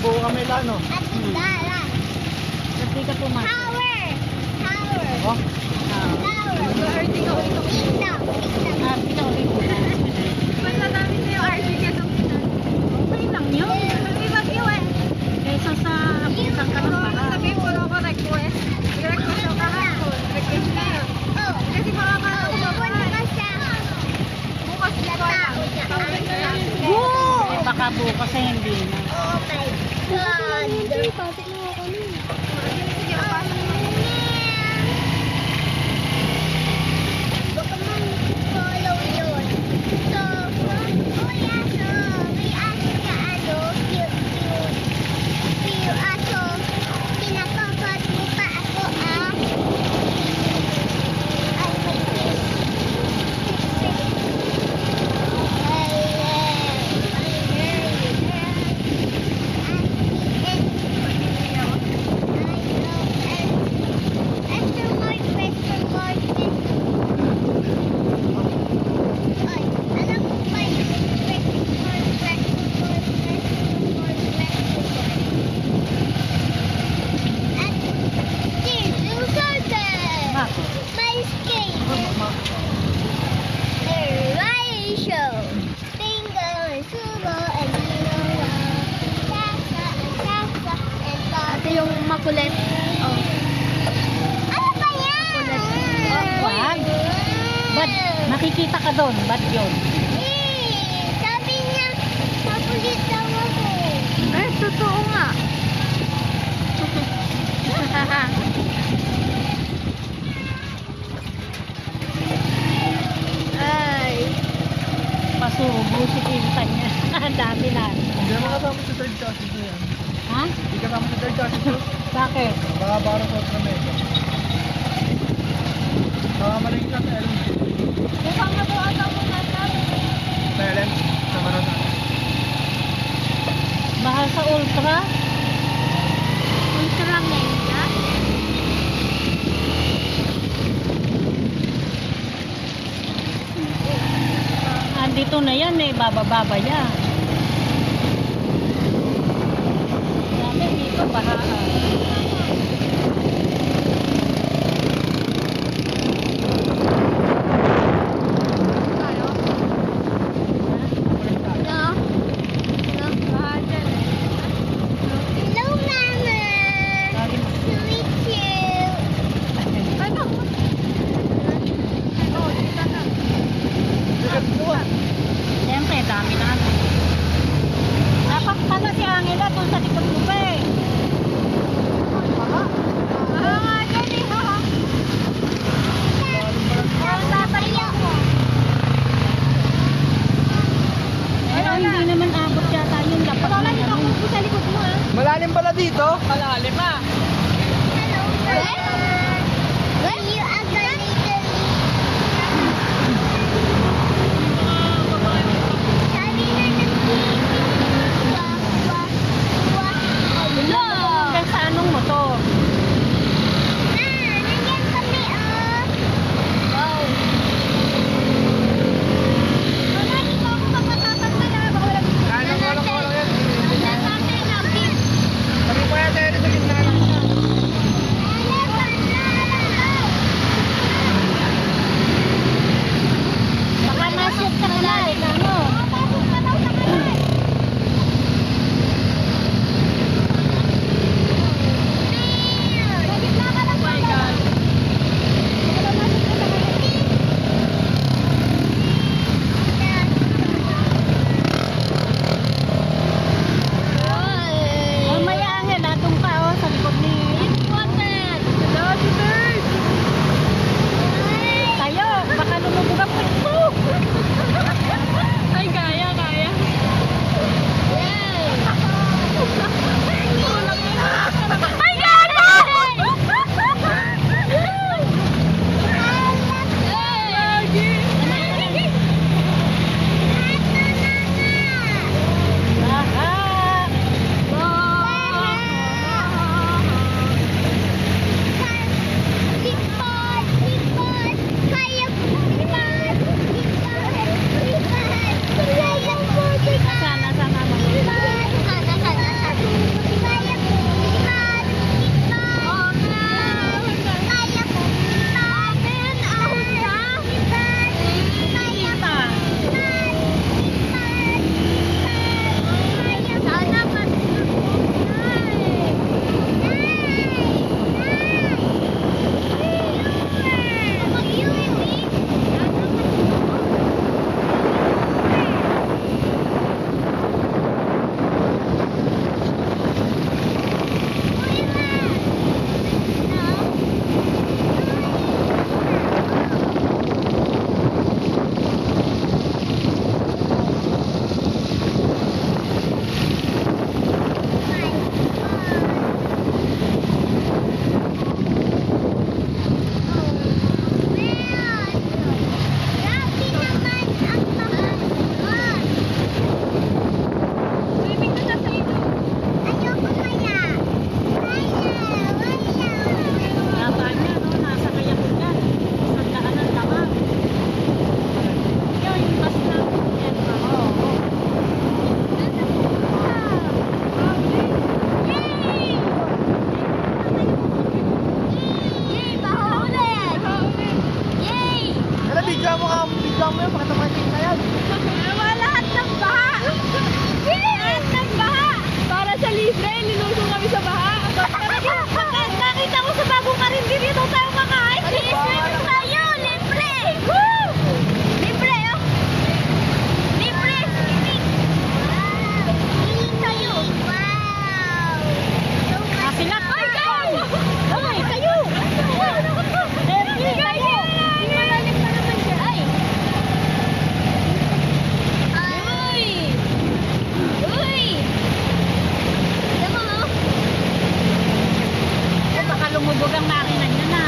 buo kami lang, no? Kasi ka pumasok. Tower! Tower! Oh? Tower! RT ka ulit. Ikaw! Ikaw! RT ka ulit. Mas namin na yung RG kesa Okay lang yun. Ibag yun eh. Kesa sa abutan ka ng Pero baka. sabihin ko ako request. I-request ako kahapon. Request na yun. Oh! Kasi makakataon ka pa. Pupunta siya! Bukas na Tao niya! Eh, baka bukas ay hindi na. Oh my God! Sige, pasok mo. Baka mag-follow yun. So, oh yeah, so, may aso ka, ano, cute. Aso, pinapapad mo pa ako, ah. Ay, may Bakit? My skate. The Riley Show. Bingo and sumo and lilo. Sasa and sasa and Ate yung makulit. Oh. ano ba yan? Wag. Ba't nakikita ka doon? Ba't yun? Sabi niya, makulit daw ako. Eh, totoo nga. Ay. Pasubo si Pinsan niya. Ang dami na. Hindi naman kasama sa third chassis na yan. Ha? Hindi kasama sa third chassis na. Bakit? Baka parang sa otro media. Baka maling ka sa LM. Mukhang na po ata mo na Sa LM. Sama na natin. Mahal sa ultra? Ultra mega. Andito na yan eh. Bababa yan. Dami dito bahaan. Tayo. No? No? Ah, dyan eh. Hello, Mama. Lagi Sweet you. Ano? Oh, dito na. Siyempre, dami na. Dapat pala si Angela doon sa likod mo ba eh. Ah, dyan eh. Ha? Tayo ko. Pero hindi naman abot yata yung lapat Wala na dito ano. ako sa likod mo ah. Malalim pala dito? Malalim ah. Hello, Mama. Will you again sabi na Wala. Hanggang sa anong motor? nandiyan kami, oh. Wow. Wala dito ako magkakasal na. Baka wala. Kaya lang yan. Wala sa atin na beach. Sabi ko yan tayo sa gitna. Bigyan mo yan, pakita mo yung tingin yan. Lahat ng baha. Lahat ng baha. Para sa libre, linusong kami sa baha. Nakita mo sa bagong karindir yun, tayo makain. Libre tayo, libre! Woo! Libre, oh! Libre! Wow! Libre tayo! Wow! Ah, sila. Ay, kayo! Ay, kayo. Happy kayo. Malalim pa naman dyan. Ay! Uy! Uy! Alam mo, oh? Baka lumubog ang makina niya na.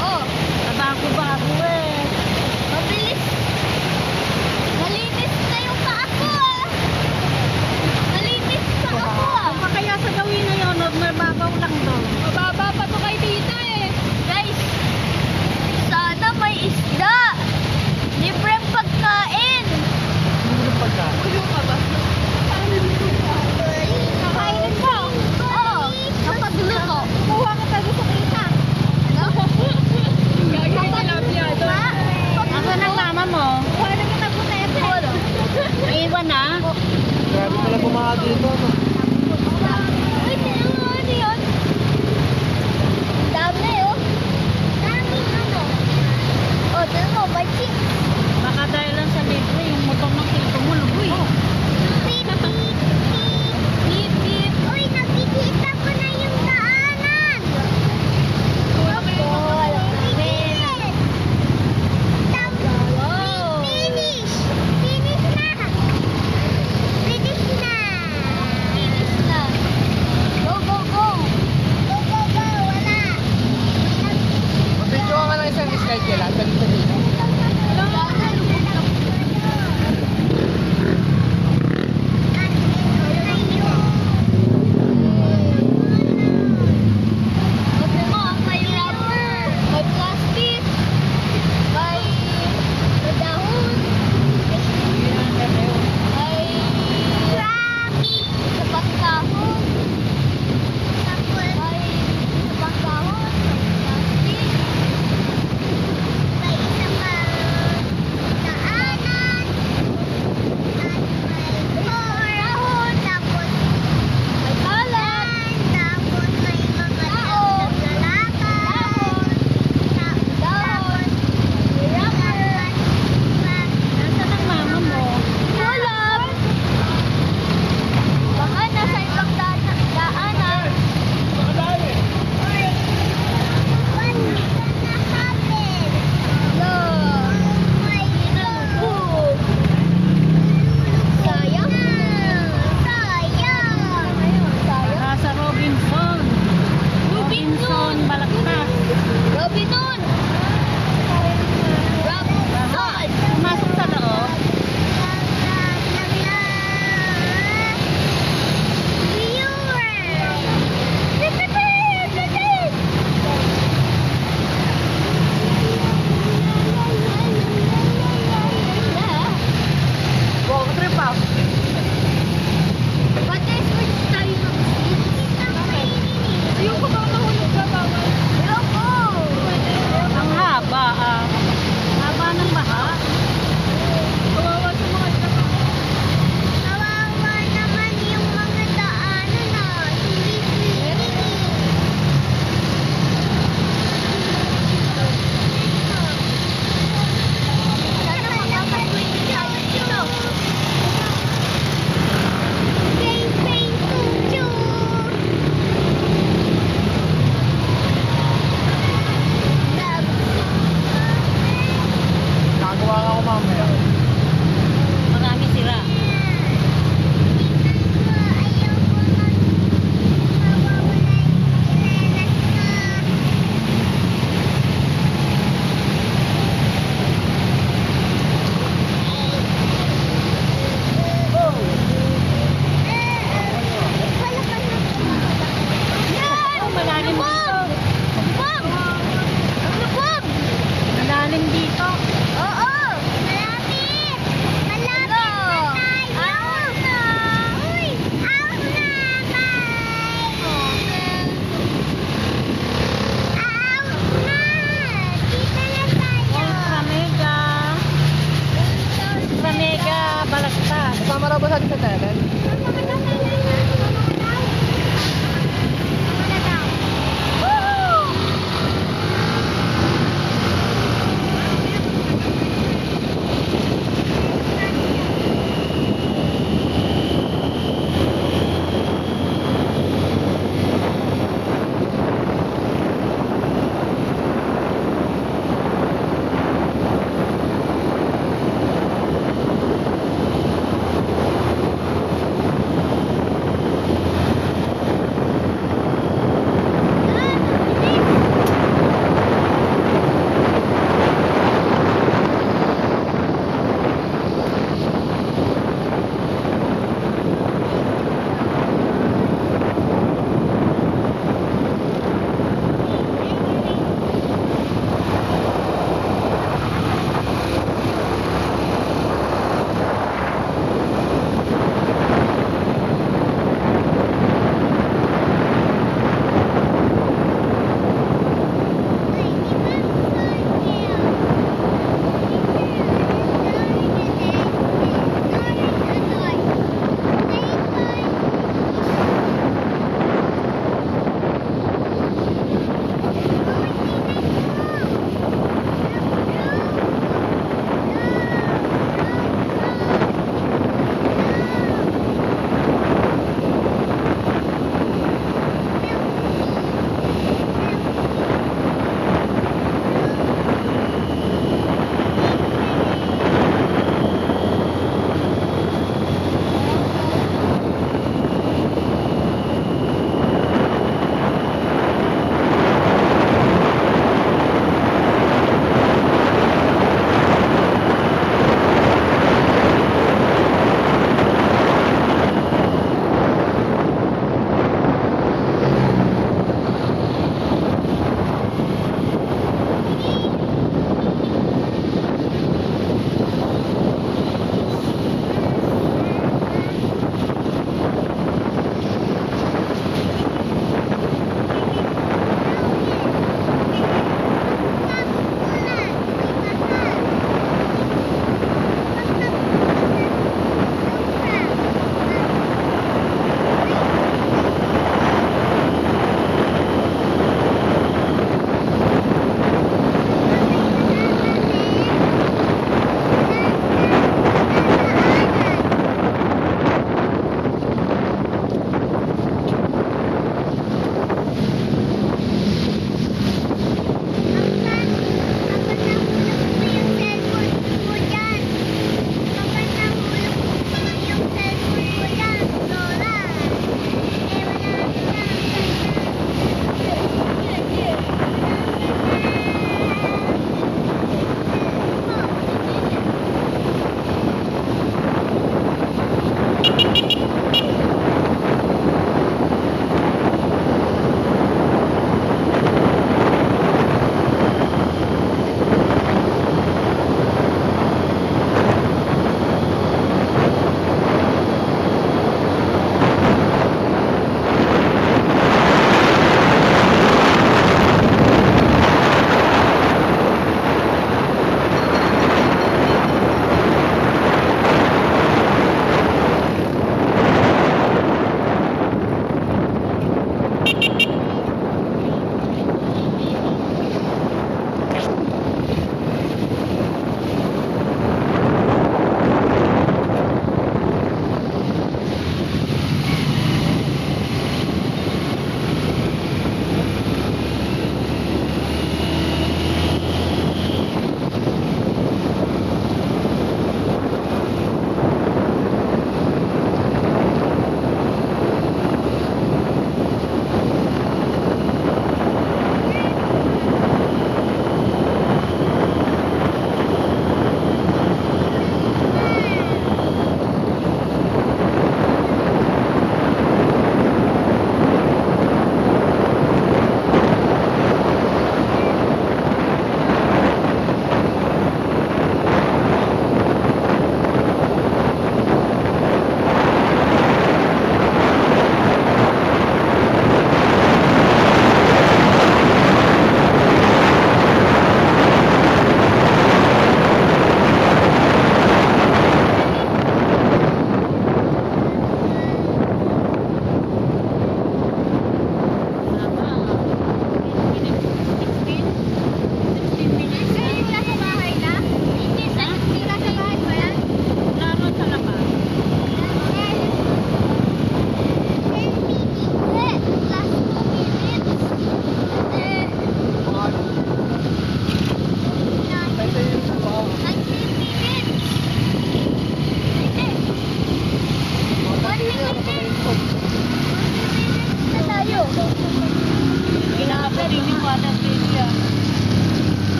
Oh! sabi sa Teren?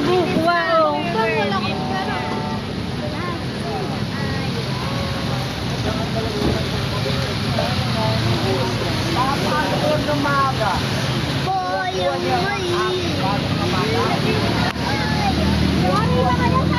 bukuha. Oh. Wala akong pera. Boy, yung mali. Sorry na kayo sa